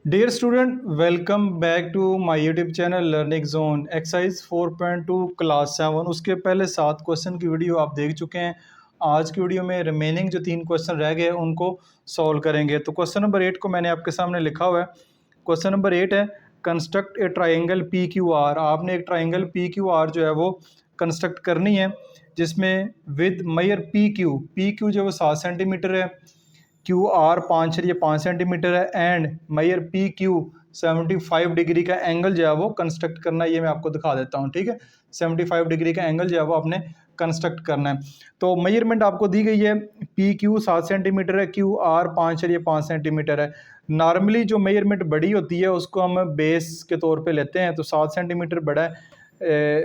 Dear student, welcome back to my YouTube channel learning zone. Exercise 4.2 class 7 उसके पहले 7 question की video आप देख चुके हैं। आज की वीडियो में रिमेनिंग जो 3 क्वेश्चन रह गए उनको सॉल्व करेंगे। तो क्वेश्चन नंबर 8 को मैंने आपके सामने लिखा हुआ है। क्वेश्चन नंबर 8 है, कंस्ट्रक्ट ए ट्राइंगल पी क्यू आर। आपने एक ट्राइंगल पी क्यू आर जो है वो कंस्ट्रक्ट करनी है, जिसमें विद मयर पी क्यू जो वो 7 सेंटीमीटर है, क्यू आर 5 सेंटीमीटर है and measure P Q 75 degree का एंगल जो है वो कंस्ट्रक्ट करना है। ये मैं आपको दिखा देता हूँ, ठीक है। 75 डिग्री का एंगल जो है वो आपने कंस्ट्रक्ट करना है। तो मेजरमेंट आपको दी गई है, पी क्यू 7 सेंटीमीटर है, क्यू आर 5 सेंटीमीटर है। नॉर्मली जो मेजरमेंट बड़ी होती है उसको हम बेस के तौर पे लेते हैं, तो 7 सेंटीमीटर बड़ा है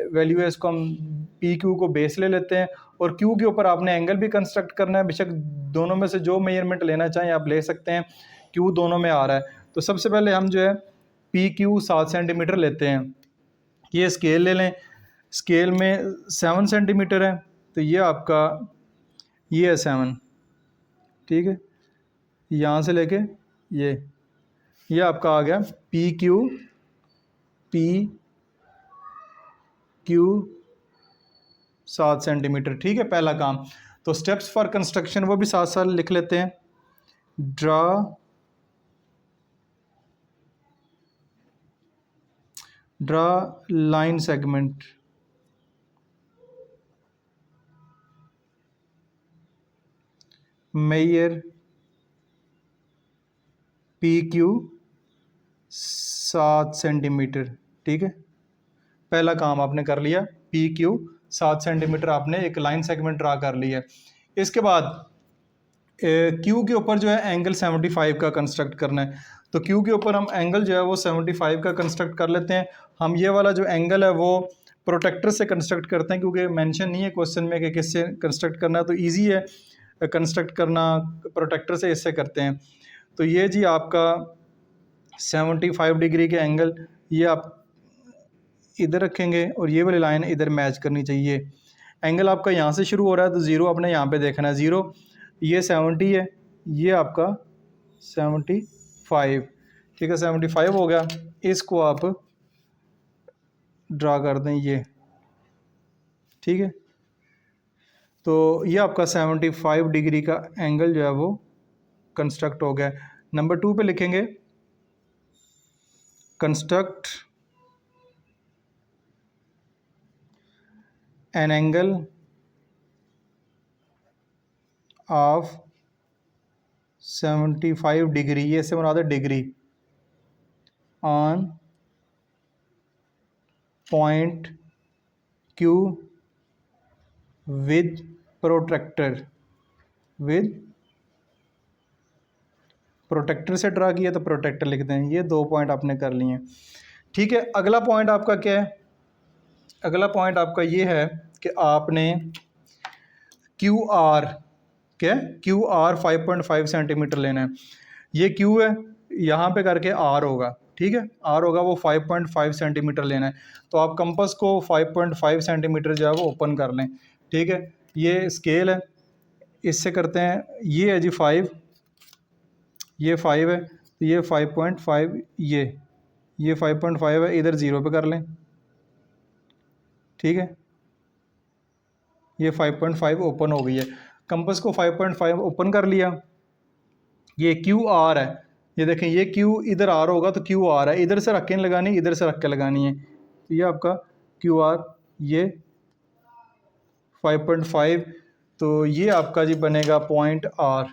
वैल्यू है, इसको हम पी क्यू को बेस ले लेते हैं। और क्यू के ऊपर आपने एंगल भी कंस्ट्रक्ट करना है। बेशक दोनों में से जो मेजरमेंट लेना चाहें आप ले सकते हैं, क्यू दोनों में आ रहा है। तो सबसे पहले हम जो है पी क्यू 7 सेंटीमीटर लेते हैं। ये स्केल ले लें, स्केल में 7 सेंटीमीटर है, तो ये आपका ये है 7, ठीक है। यहाँ से लेके ये आपका आ गया पी क्यू 7 सेंटीमीटर, ठीक है। पहला काम तो स्टेप्स फॉर कंस्ट्रक्शन वो भी साथ साथ लिख लेते हैं। Draw line segment, mayor P Q 7 centimetre, ठीक है। पहला काम आपने कर लिया, पी क्यू 7 सेंटीमीटर आपने एक लाइन सेगमेंट ड्रा कर लिया। इसके बाद क्यू के ऊपर जो है एंगल 75 का कंस्ट्रक्ट करना है। तो क्यू के ऊपर हम एंगल जो है वो 75 का कंस्ट्रक्ट कर लेते हैं। हम ये वाला जो एंगल है वो प्रोटेक्टर से कंस्ट्रक्ट करते हैं, क्योंकि मेंशन नहीं है क्वेश्चन में कि किससे कंस्ट्रक्ट करना है, तो ईजी है कंस्ट्रक्ट करना, प्रोटेक्टर से इससे करते हैं। तो ये जी आपका 75 डिग्री के एंगल ये आप इधर रखेंगे और ये वाली लाइन इधर मैच करनी चाहिए। एंगल आपका यहाँ से शुरू हो रहा है, तो ज़ीरो आपने यहाँ पे देखना है, ज़ीरो। ये 70 है, ये आपका 75, ठीक है। 75 हो गया, इसको आप ड्रा कर दें, ये ठीक है। तो ये आपका 75 डिग्री का एंगल जो है वो कंस्ट्रक्ट हो गया। नंबर 2 पे लिखेंगे construct an angle of 75 degree, ये से बना दे degree, on point Q with protractor, से ड्रा किया तो प्रोटेक्टर लिख दें। ये 2 पॉइंट आपने कर लिए हैं, ठीक है। अगला पॉइंट आपका क्या है? अगला पॉइंट आपका ये है कि आपने क्यू आर, क्या क्यू आर 5.5 सेंटीमीटर लेना है। ये क्यू है, यहाँ पे करके आर होगा, ठीक है। आर होगा वो 5.5 सेंटीमीटर लेना है। तो आप कंपस को 5.5 सेंटीमीटर जो है वो ओपन कर लें, ठीक है। ये स्केल है, इससे करते हैं। ये है जी 5, ये 5 है, तो ये 5.5, ये 5.5 है, इधर 0 पे कर लें, ठीक है। ये 5.5 ओपन हो गई है। कंपस को 5.5 ओपन कर लिया। ये क्यू आर है, ये देखें, ये क्यू इधर आर होगा तो क्यू आर है, इधर से रख के नहीं लगानी, इधर से रख के लगानी है। तो ये आपका क्यू आर, ये 5.5, तो ये आपका जी बनेगा पॉइंट आर,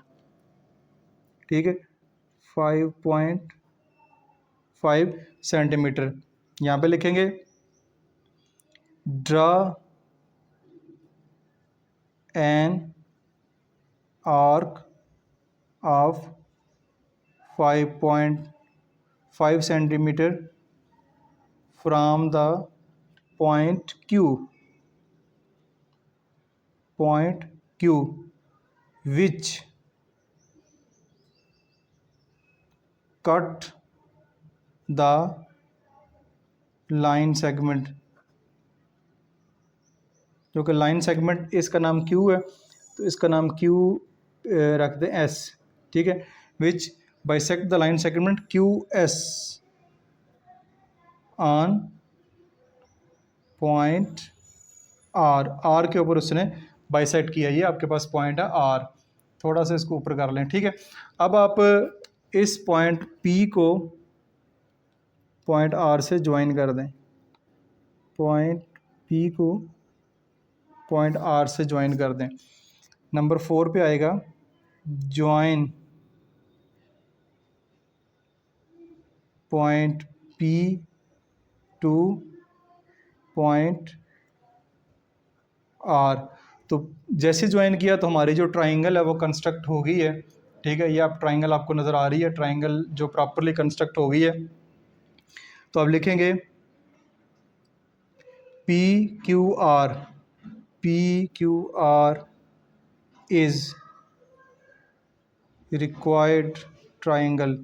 ठीक है। 5.5 सेंटीमीटर यहाँ पे लिखेंगे। Draw an arc of 5.5 centimetre from the point Q which cut the line segment, जो कि लाइन सेगमेंट इसका नाम क्यू है, तो इसका नाम क्यू रख दें एस, ठीक है। Which bisect the line segment QS on point R के ऊपर उसने बाइसेक्ट किया। ये आपके पास पॉइंट है R, थोड़ा सा इसको ऊपर कर लें, ठीक है। अब आप इस पॉइंट P को पॉइंट R से ज्वाइन कर दें, पॉइंट P को पॉइंट R से ज्वाइन कर दें। नंबर 4 पे आएगा join point P two point R। तो जैसे ज्वाइन किया तो हमारी जो ट्राइंगल है वो कंस्ट्रक्ट हो गई है, ठीक है। ये आप ट्राइंगल आपको नज़र आ रही है, ट्राइंगल जो प्रॉपरली कंस्ट्रक्ट हो गई है। तो अब लिखेंगे PQR is required triangle,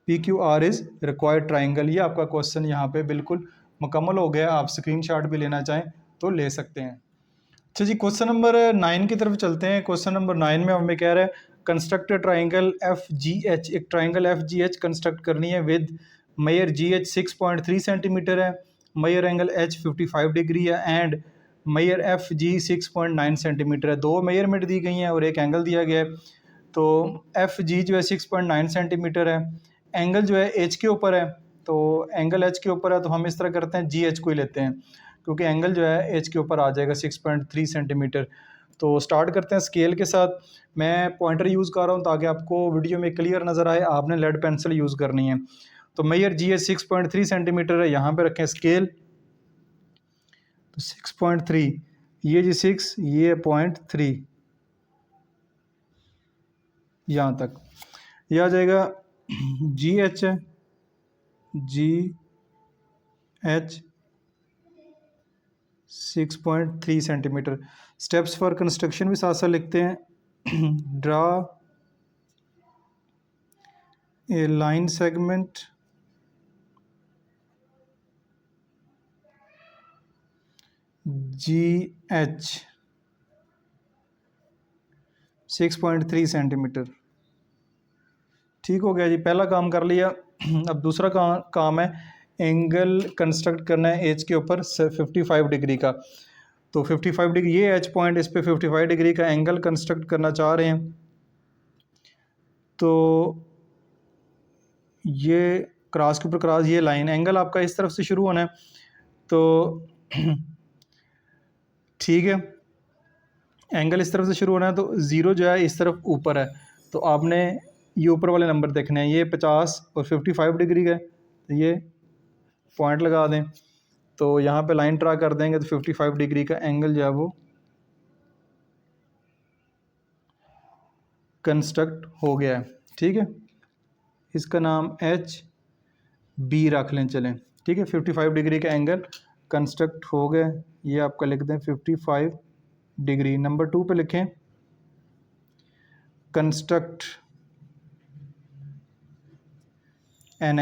PQR is required triangle. ये आपका क्वेश्चन यहाँ पे बिल्कुल मुकम्मल हो गया। आप स्क्रीनशॉट भी लेना चाहें तो ले सकते हैं। अच्छा जी, क्वेश्चन नंबर 9 की तरफ चलते हैं। क्वेश्चन नंबर 9 में हमें कह रहा है कंस्ट्रक्ट ट्राइंगल FGH। एक ट्राइंगल FGH कंस्ट्रक्ट करनी है विद मेयर GH 6.3 सेंटीमीटर है, मेयर एंगल H 55 डिग्री है एंड मेयर FG 6.9 सेंटीमीटर है। दो मेयरमेंट दी गई हैं और एक एंगल दिया गया है। तो FG जो है 6.9 सेंटीमीटर है, एंगल जो है H के ऊपर है। तो एंगल H के ऊपर है तो हम इस तरह करते हैं GH को ही लेते हैं, क्योंकि एंगल जो है H के ऊपर आ जाएगा 6.3 सेंटीमीटर। तो स्टार्ट करते हैं स्केल के साथ। मैं पॉइंटर यूज़ कर रहा हूँ ताकि आपको वीडियो में क्लियर नज़र आए। आपने लेड पेंसिल यूज़ करनी है। तो मेयर GH 6.3 सेंटीमीटर है, यहाँ पे रखें स्केल। तो 6.3, ये जी 6, ये 0.3, यहाँ तक ये आ जाएगा। GH 6.3 centimetre. Steps for construction भी साथ साथ लिखते हैं। Draw a line segment GH 6.3 centimetre. ठीक हो गया जी, पहला काम कर लिया। अब दूसरा काम है एंगल कंस्ट्रक्ट करना है एच के ऊपर 55 डिग्री का। तो 55 डिग्री, ये एच पॉइंट, इस पे 55 डिग्री का एंगल कंस्ट्रक्ट करना चाह रहे हैं। तो ये क्रॉस के ऊपर क्रॉस, ये लाइन, एंगल आपका इस तरफ से शुरू होना है। तो ठीक है, एंगल इस तरफ से शुरू होना है। तो ज़ीरो जो है इस तरफ ऊपर है, तो आपने ये ऊपर वाले नंबर देखने हैं। ये 50 और 55 डिग्री का है, तो ये पॉइंट लगा दें। तो यहाँ पे लाइन ड्रा कर देंगे तो 55 डिग्री का एंगल जो है वो कंस्ट्रक्ट हो गया है। ठीक है, इसका नाम HB रख लें, चलें। ठीक है, 55 डिग्री का एंगल कंस्ट्रक्ट हो गया। ये आपका लिख दें 55 डिग्री। नंबर 2 पे लिखें construct an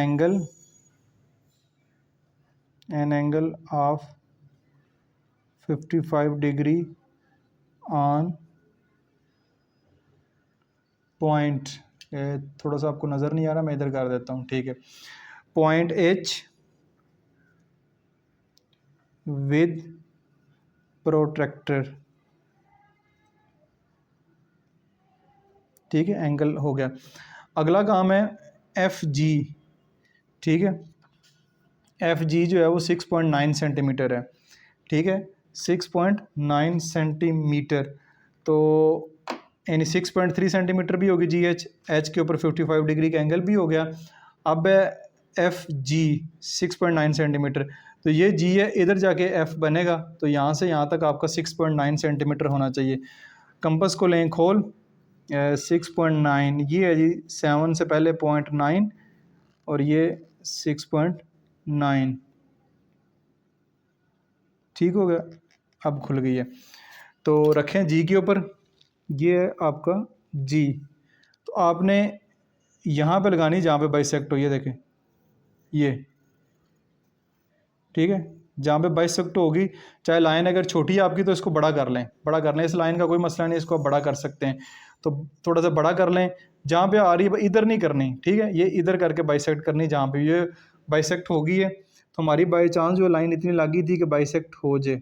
angle of 55 degree on point, थोड़ा सा आपको नज़र नहीं आ रहा, मैं इधर कर देता हूँ। ठीक है, पॉइंट H विद प्रोट्रैक्टर। ठीक है, एंगल हो गया। अगला काम है FG। ठीक है, FG जो है वो 6.9 सेंटीमीटर है। ठीक है, 6.9 सेंटीमीटर। तो यानी 6.3 सेंटीमीटर भी होगी GH, H के ऊपर 55 डिग्री का एंगल भी हो गया। अब FG 6.9 सेंटीमीटर, तो ये G है, इधर जाके F बनेगा। तो यहाँ से यहाँ तक आपका 6.9 सेंटीमीटर होना चाहिए। कंपास को लें खोल, 6.9 ये है जी, 7 से पहले 0.9 और ये 6.9। ठीक हो गया, अब खुल गई है। तो रखें G के ऊपर, ये है आपका G। तो आपने यहाँ पे लगानी जहाँ पे बाइसेक्ट हो, ये देखें ये। ठीक है, जहाँ पे बाइसेक्ट होगी, चाहे लाइन अगर छोटी है आपकी तो इसको बड़ा कर लें, इस लाइन का कोई मसला नहीं, इसको आप बड़ा कर सकते हैं। तो थोड़ा सा बड़ा कर लें, जहाँ पे आ रही है इधर नहीं करनी, ठीक है, ये इधर करके बाइसेक्ट करनी, जहाँ पे ये बाइसेक्ट होगी है तो हमारी बाई चांस जो लाइन इतनी लगी थी कि बाइसेक्ट हो जाए,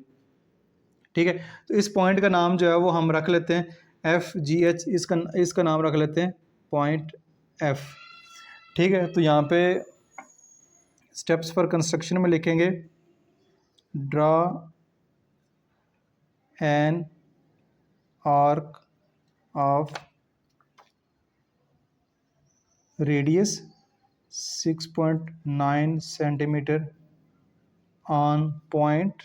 ठीक है। तो इस पॉइंट का नाम जो है वो हम रख लेते हैं एफ जी एच, इसका नाम रख लेते हैं पॉइंट एफ, ठीक है। तो यहाँ पे स्टेप्स फॉर कंस्ट्रक्शन में लिखेंगे draw an arc of radius 6.9 centimetre on point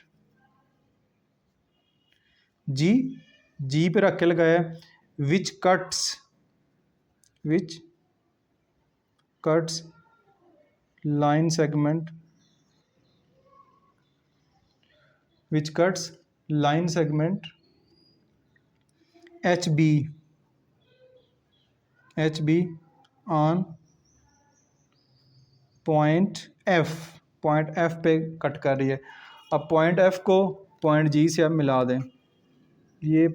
G पे रख के लगाया which cuts line segment HB on point F पे कट कर रही है। अब पॉइंट F को पॉइंट G से अब मिला दें, ये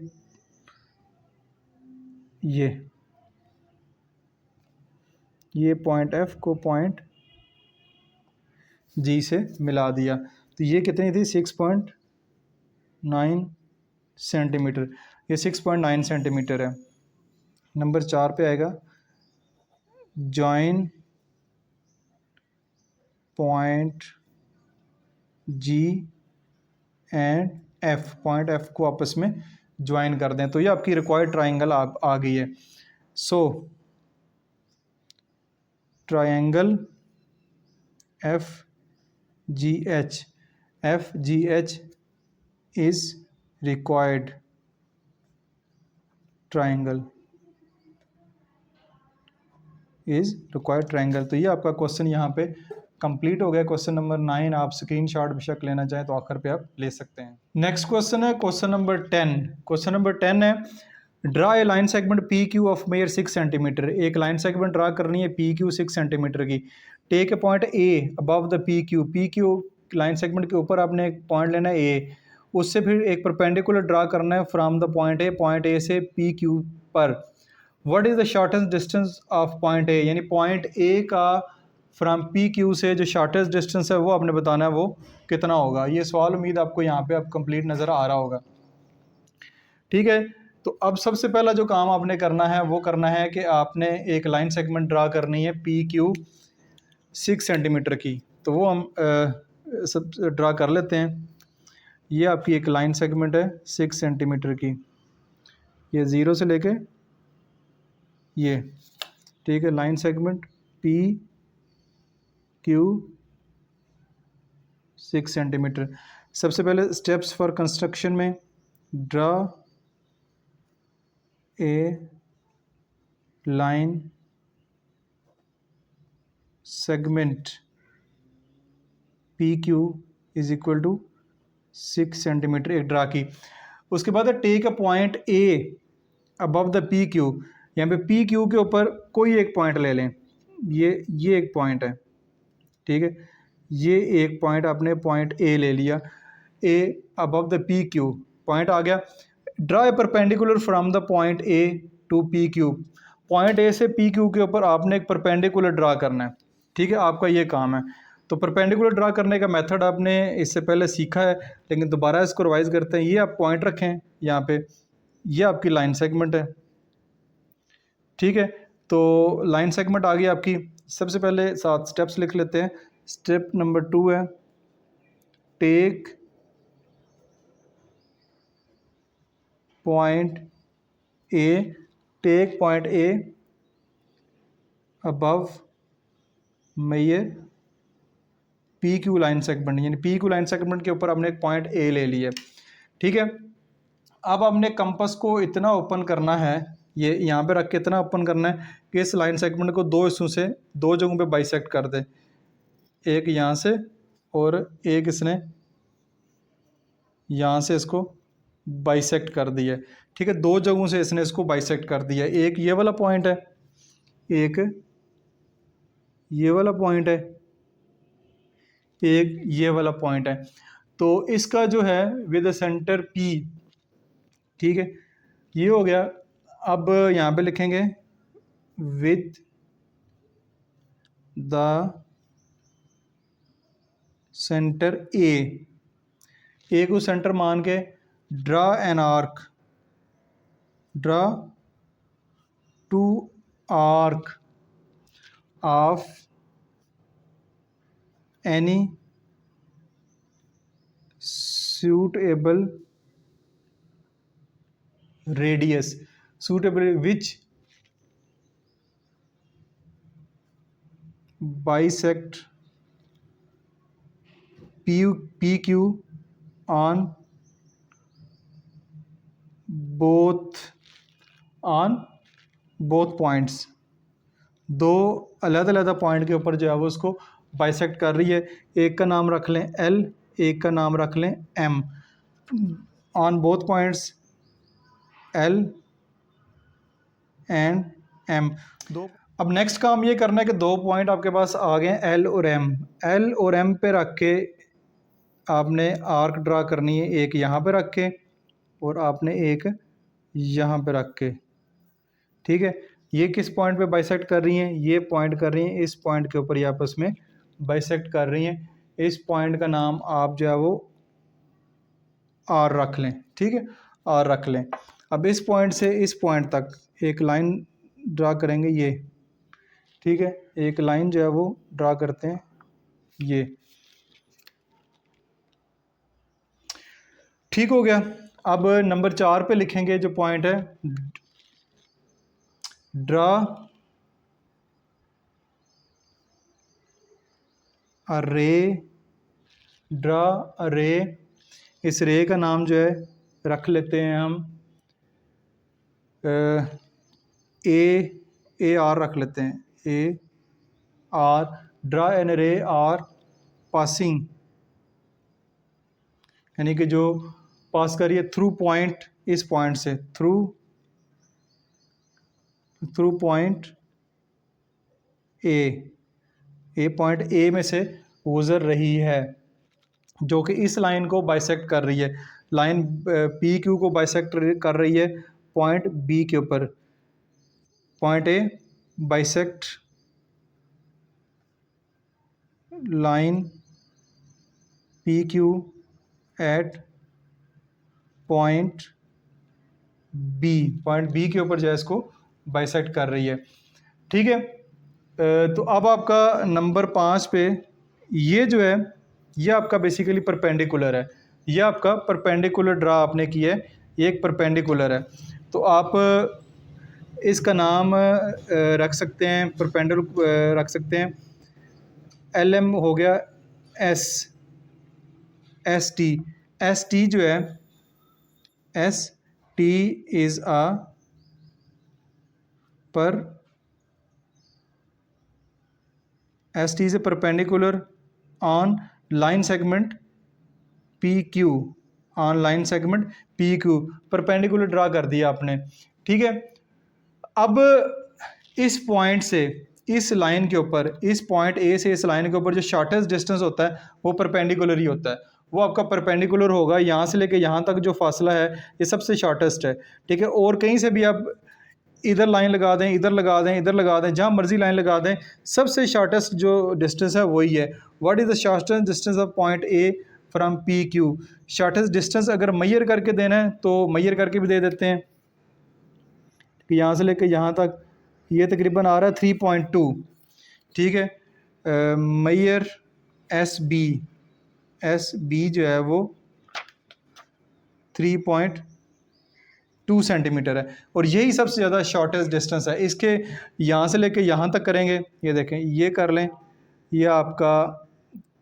पॉइंट F को पॉइंट G से मिला दिया, तो ये कितनी थी 6.9 सेंटीमीटर, ये 6.9 सेंटीमीटर है। नंबर 4 पे आएगा join point G and F, point F को आपस में ज्वाइन कर दें, तो ये आपकी रिक्वायर्ड ट्राइंगल आ गई है। So triangle FGH is required triangle तो ये आपका क्वेश्चन यहाँ पे कंप्लीट हो गया। क्वेश्चन नंबर 9 आप स्क्रीनशॉट बेशक लेना चाहें तो आखिर पे आप ले सकते हैं। नेक्स्ट क्वेश्चन है क्वेश्चन नंबर 10 है draw a line segment P Q of measure 6 centimetre. एक लाइन सेगमेंट ड्रा करनी है पी क्यू 6 सेंटीमीटर की। Take a point A above the P Q line segment के ऊपर आपने एक पॉइंट लेना है ए, उससे फिर एक परपेंडिकुलर ड्रा करना है फ्रॉम द पॉइंट ए से पी क्यू पर। What is the shortest distance of point A, यानी पॉइंट ए का फ्रॉम पी क्यू से जो शॉर्टेस्ट डिस्टेंस है वो आपने बताना है वो कितना होगा। ये सवाल उम्मीद आपको यहाँ पे अब कंप्लीट नज़र आ रहा होगा, ठीक है। तो अब सबसे पहला जो काम आपने करना है वो करना है कि आपने एक लाइन सेगमेंट ड्रा करनी है पी क्यू 6 सेंटीमीटर की, तो वो हम सब ड्रा कर लेते हैं। ये आपकी एक लाइन सेगमेंट है 6 सेंटीमीटर की, ये 0 से लेके ये, ठीक है, line segment P Q 6 centimetre. सबसे पहले स्टेप्स फॉर कंस्ट्रक्शन में draw a line segment P Q is equal to 6 centimetre एक ड्रा की। उसके बाद take a point A above the P Q, यहाँ पे पी क्यू के ऊपर कोई एक पॉइंट ले लें, ये एक पॉइंट है, ठीक है, ये एक पॉइंट आपने पॉइंट ए ले लिया, A above the P Q point आ गया। Draw a perpendicular from the point A to P Q, point A से पी क्यू के ऊपर आपने एक परपेंडिकुलर ड्रा करना है, ठीक है, आपका ये काम है। तो परपेंडिकुलर ड्रा करने का मेथड आपने इससे पहले सीखा है, लेकिन दोबारा इसको रिवाइज करते हैं। ये आप पॉइंट रखें यहाँ पे, ये आपकी लाइन सेगमेंट है, ठीक है। तो लाइन सेगमेंट आ गई आपकी। सबसे पहले 7 स्टेप्स लिख लेते हैं। स्टेप नंबर 2 है take point A above measure P Q line segment, यानी पी क्यू लाइन सेगमेंट के ऊपर हमने एक पॉइंट ए ले लिया, ठीक है। अब हमने कंपास को इतना ओपन करना है, ये यहाँ पे रख के इतना ओपन करना है कि इस लाइन सेगमेंट को दो हिस्सों से दो जगहों पे बाइसेक्ट कर दे, एक यहाँ से और एक इसने यहाँ से इसको बाइसेक्ट कर दिया, ठीक है, दो जगहों से इसने इसको बाइसेक्ट कर दिया। एक ये वाला पॉइंट है, एक ये वाला पॉइंट है, एक ये वाला पॉइंट है। तो इसका जो है विद सेंटर पी, ठीक है, ये हो गया अब यहाँ पे लिखेंगे विथ द सेंटर ए को सेंटर मान के draw an arc, draw two arc of any suitable radius, suitable which bisect PQ on both points। दो अलग अलग पॉइंट के ऊपर जो है वो उसको बाइसेक्ट कर रही है। एक का नाम रख लें L, एक का नाम रख लें M। On both points L and M। दो अब नेक्स्ट काम ये करना है कि दो पॉइंट आपके पास आ गए L और M। L और M पे रख के आपने आर्क ड्रा करनी है, एक यहाँ पे रख के और आपने एक यहाँ पे रख के। ठीक है, ये किस पॉइंट पे बाइसेक्ट कर रही हैं? ये पॉइंट कर रही हैं इस पॉइंट के ऊपर, ये आपस में बाइसेक्ट कर रही हैं। इस पॉइंट का नाम आप जो है वो R रख लें। ठीक है, R रख लें। अब इस पॉइंट से इस पॉइंट तक एक लाइन ड्रा करेंगे ये। ठीक है, एक लाइन जो है वो ड्रा करते हैं ये। ठीक हो गया। अब नंबर 4 पे लिखेंगे जो पॉइंट है, ड्रा अ रे, ड्रा अ रे। इस रे का नाम जो है रख लेते हैं हम ए आर रख लेते हैं, ए आर। ड्रा एन रे आर पासिंग, यानी कि जो पास करिए थ्रू पॉइंट, इस पॉइंट से थ्रू पॉइंट ए पॉइंट ए में से गुजर रही है, जो कि इस लाइन को बाइसेक्ट कर रही है। लाइन पी क्यू को बाइसेक्ट कर रही है पॉइंट बी के ऊपर। Point A bisect line P Q at point B के ऊपर जो है इसको बाइसेक्ट कर रही है। ठीक है, तो अब आपका नंबर 5 पे ये जो है ये आपका बेसिकली परपेंडिकुलर है। ये आपका परपेंडिकुलर ड्रा आपने किया है, ये एक परपेंडिकुलर है। तो आप इसका नाम रख सकते हैं, परपेंडिकुलर रख सकते हैं। LM हो गया एस टी जो है ST is a ST is a perpendicular on line segment PQ, on line segment PQ। Perpendicular draw कर दिया आपने। ठीक है, अब इस पॉइंट से इस लाइन के ऊपर, इस पॉइंट ए से इस लाइन के ऊपर जो शॉर्टेस्ट डिस्टेंस होता है वो परपेंडिकुलर ही होता है। वो आपका परपेंडिकुलर होगा। यहाँ से लेके यहाँ तक जो फासला है ये सबसे शॉर्टेस्ट है। ठीक है, और कहीं से भी आप इधर लाइन लगा दें, इधर लगा दें, इधर लगा दें, जहाँ मर्जी लाइन लगा दें, सबसे शॉर्टेस्ट जो डिस्टेंस है वही है। What is the shortest distance of point A from PQ? Shortest distance अगर मैयर करके देना है तो मैयर करके भी दे देते हैं कि यहाँ से लेकर यहाँ तक ये तकरीबन आ रहा है 3.2। ठीक है, मैयर SB जो है वो 3.2 सेंटीमीटर है, और यही सबसे ज़्यादा शॉर्टेस्ट डिस्टेंस है। इसके यहाँ से लेके यहाँ तक करेंगे, ये देखें, ये कर लें, ये आपका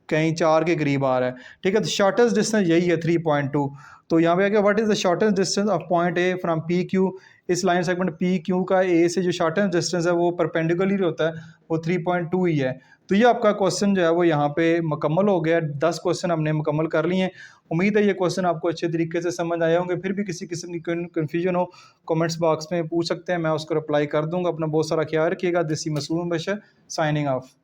कहीं 4 के करीब आ रहा है। ठीक है, तो शॉर्टेस्ट डिस्टेंस यही है 3.2। तो यहाँ पे आ गया what is the shortest distance of point A from PQ? इस लाइन सेगमेंट PQ का ए से जो शॉर्टेस्ट डिस्टेंस है वो परपेंडिकुलर होता है, वो 3.2 ही है। तो ये आपका क्वेश्चन जो है वो यहाँ पे मुकम्मल हो गया। 10 क्वेश्चन हमने मुकम्मल कर लिए हैं। उम्मीद है ये क्वेश्चन आपको अच्छे तरीके से समझ आए होंगे। फिर भी किसी किस्म की कन्फ्यूजन हो कमेंट्स बॉक्स में पूछ सकते हैं, मैं उसको रिप्लाई कर दूंगा। अपना बहुत सारा ख्याल रखिएगा। This is Masoom Bashar signing of.